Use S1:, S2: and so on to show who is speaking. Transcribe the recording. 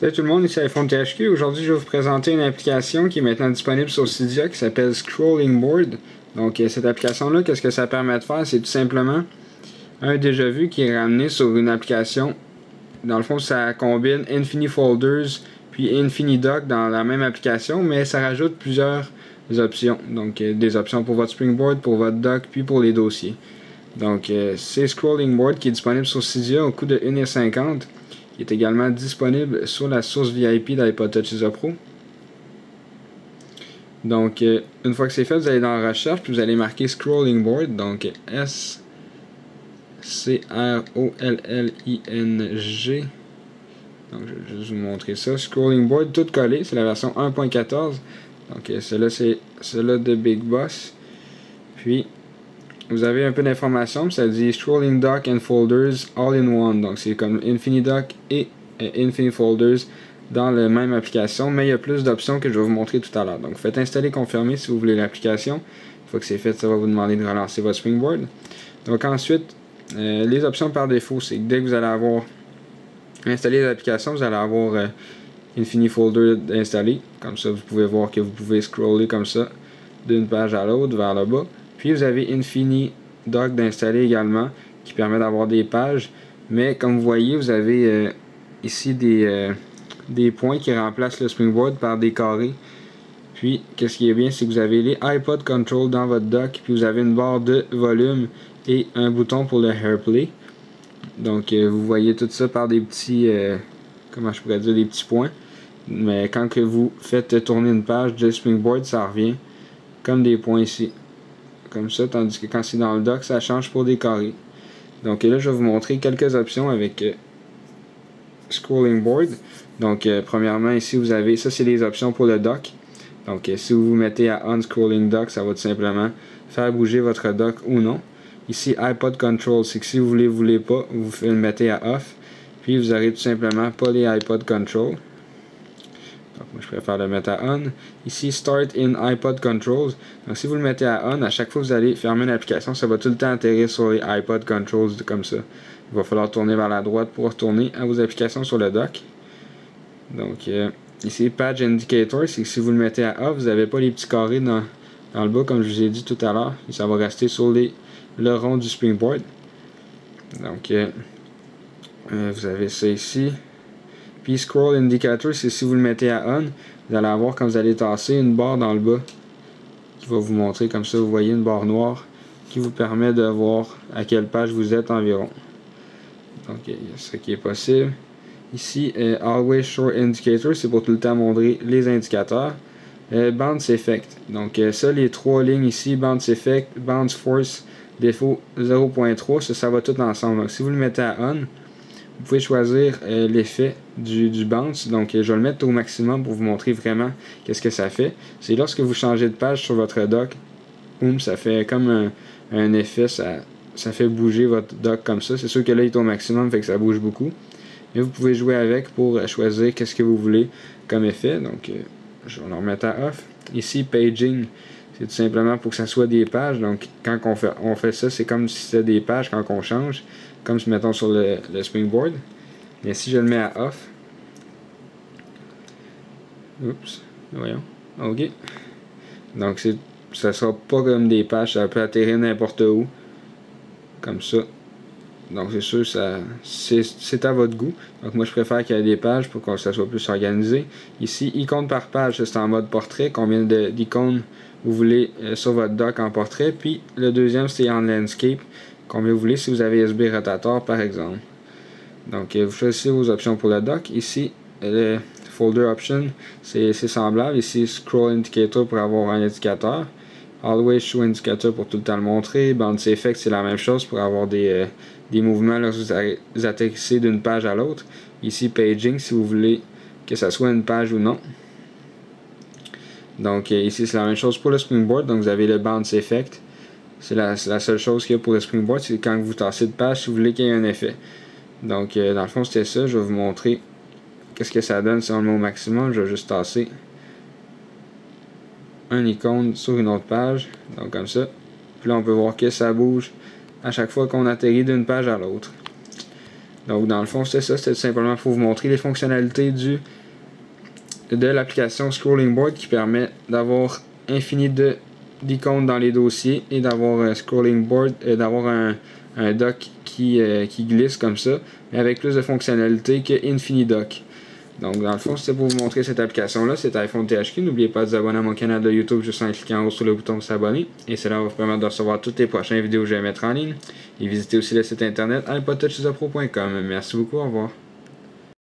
S1: Salut tout le monde, ici iPhone THQ. Aujourd'hui, je vais vous présenter une application qui est maintenant disponible sur Cydia qui s'appelle Scrolling Board. Donc, cette application-là, qu'est-ce que ça permet de faire? C'est tout simplement un déjà vu qui est ramené sur une application. Dans le fond, ça combine InfiniFolders puis InfiniDoc dans la même application, mais ça rajoute plusieurs options. Donc, des options pour votre Springboard, pour votre doc, puis pour les dossiers. Donc, c'est Scrolling Board qui est disponible sur Cydia au coût de 1,50$. Il est également disponible sur la source VIP d'iPod Touch ISO Pro. Donc, une fois que c'est fait, vous allez dans la recherche, puis vous allez marquer Scrolling Board, donc S-C-R-O-L-L-I-N-G. Donc, je vais juste vous montrer ça. Scrolling Board, tout collé, c'est la version 1.14. Donc, celle-là, c'est celle-là de Big Boss. Puis, vous avez un peu d'informations, ça dit Scrolling Dock and Folders All in One. Donc c'est comme InfiniDoc et InfiniFolders dans la même application, mais il y a plus d'options que je vais vous montrer tout à l'heure. Donc faites installer, confirmer si vous voulez l'application. Une fois que c'est fait, ça va vous demander de relancer votre Springboard. Donc ensuite, les options par défaut, c'est que dès que vous allez avoir installé l'application, vous allez avoir InfiniFolder installé. Comme ça, vous pouvez voir que vous pouvez scroller comme ça d'une page à l'autre vers le bas. Puis vous avez InfiniDoc d'installer également, qui permet d'avoir des pages. Mais comme vous voyez, vous avez ici des points qui remplacent le Springboard par des carrés. Puis, qu'est-ce qui est bien, c'est que vous avez les iPod Control dans votre dock, puis vous avez une barre de volume et un bouton pour le AirPlay. Donc, vous voyez tout ça par des petits, comment je pourrais dire, des petits points. Mais quand que vous faites tourner une page de Springboard, ça revient comme des points ici. Comme ça, tandis que quand c'est dans le dock, ça change pour des carrés. Donc là, je vais vous montrer quelques options avec Scrolling Board. Donc, premièrement, ici, vous avez, ça c'est les options pour le dock. Donc, si vous vous mettez à On Scrolling Dock, ça va tout simplement faire bouger votre dock ou non. Ici, iPod Control, c'est que si vous voulez pas, vous le mettez à Off. Puis, vous aurez tout simplement pas les iPod Control. Donc, moi, je préfère le mettre à On. Ici, Start in iPod Controls. Donc, si vous le mettez à On, à chaque fois que vous allez fermer l'application, ça va tout le temps atterrir sur les iPod Controls comme ça. Il va falloir tourner vers la droite pour retourner à vos applications sur le dock. Donc, ici, Page Indicator, c'est que si vous le mettez à Off, vous n'avez pas les petits carrés dans le bas, comme je vous ai dit tout à l'heure. Ça va rester sur le rond du Springboard. Donc, vous avez ça ici. Puis Scroll Indicator, c'est si vous le mettez à On, vous allez avoir, quand vous allez tasser, une barre dans le bas qui va vous montrer comme ça, vous voyez une barre noire qui vous permet de voir à quelle page vous êtes environ. Donc, il y a ce qui est possible. Ici, Always Show Indicator, c'est pour tout le temps montrer les indicateurs. Bounce Effect, donc ça, les trois lignes ici, Bounce Effect, Bounce Force, défaut 0.3, ça va tout ensemble. Donc, si vous le mettez à On, vous pouvez choisir l'effet du bounce. Donc, je vais le mettre au maximum pour vous montrer vraiment qu'est-ce que ça fait. C'est lorsque vous changez de page sur votre dock, boum, ça fait comme un effet, ça fait bouger votre dock comme ça. C'est sûr que là, il est au maximum, fait que ça bouge beaucoup. Mais vous pouvez jouer avec pour choisir qu'est-ce que vous voulez comme effet. Donc, je vais le remettre à Off. Ici, Paging, c'est tout simplement pour que ça soit des pages. Donc, quand on fait ça, c'est comme si c'était des pages quand on change. Comme si mettons sur le Springboard. Mais si je le mets à Off. Oups. Voyons. OK. Donc, ça sera pas comme des pages. Ça peut atterrir n'importe où. Comme ça. Donc, c'est sûr, c'est à votre goût. Donc, moi, je préfère qu'il y ait des pages pour que ça soit plus organisé. Ici, icône par page, c'est en mode portrait. Combien d'icônes vous voulez sur votre dock en portrait. Puis, le deuxième, c'est en landscape. Combien vous voulez si vous avez USB rotator par exemple. Donc vous choisissez vos options pour le dock. Ici, le folder option, c'est semblable. Ici, scroll indicator pour avoir un indicateur. Always show indicator pour tout le temps le montrer. Bounce effect, c'est la même chose pour avoir des mouvements lorsque vous atterrissez d'une page à l'autre. Ici, paging, si vous voulez que ça soit une page ou non. Donc ici, c'est la même chose pour le Springboard. Donc vous avez le bounce effect. C'est la seule chose qu'il y a pour le Springboard, c'est quand vous tassez de page, si vous voulez qu'il y ait un effet. Donc, dans le fond, c'était ça. Je vais vous montrer qu'est-ce que ça donne si on le met au maximum. Je vais juste tasser un icône sur une autre page. Donc, comme ça. Puis là, on peut voir que ça bouge à chaque fois qu'on atterrit d'une page à l'autre. Donc dans le fond, c'est ça, c'était tout simplement pour vous montrer les fonctionnalités de l'application Scrolling Board qui permet d'avoir infini d'icônes dans les dossiers et d'avoir un Scrolling Board, d'avoir un dock qui glisse comme ça, mais avec plus de fonctionnalités que InfiniDock. Donc dans le fond, c'était pour vous montrer cette application-là, c'est iPhone THQ. N'oubliez pas de vous abonner à mon canal de YouTube juste en cliquant en haut sur le bouton s'abonner. Et cela va vous permettre de recevoir toutes les prochaines vidéos que je vais mettre en ligne. Et visitez aussi le site internet iPodTouchUserPro.com. Merci beaucoup, au revoir.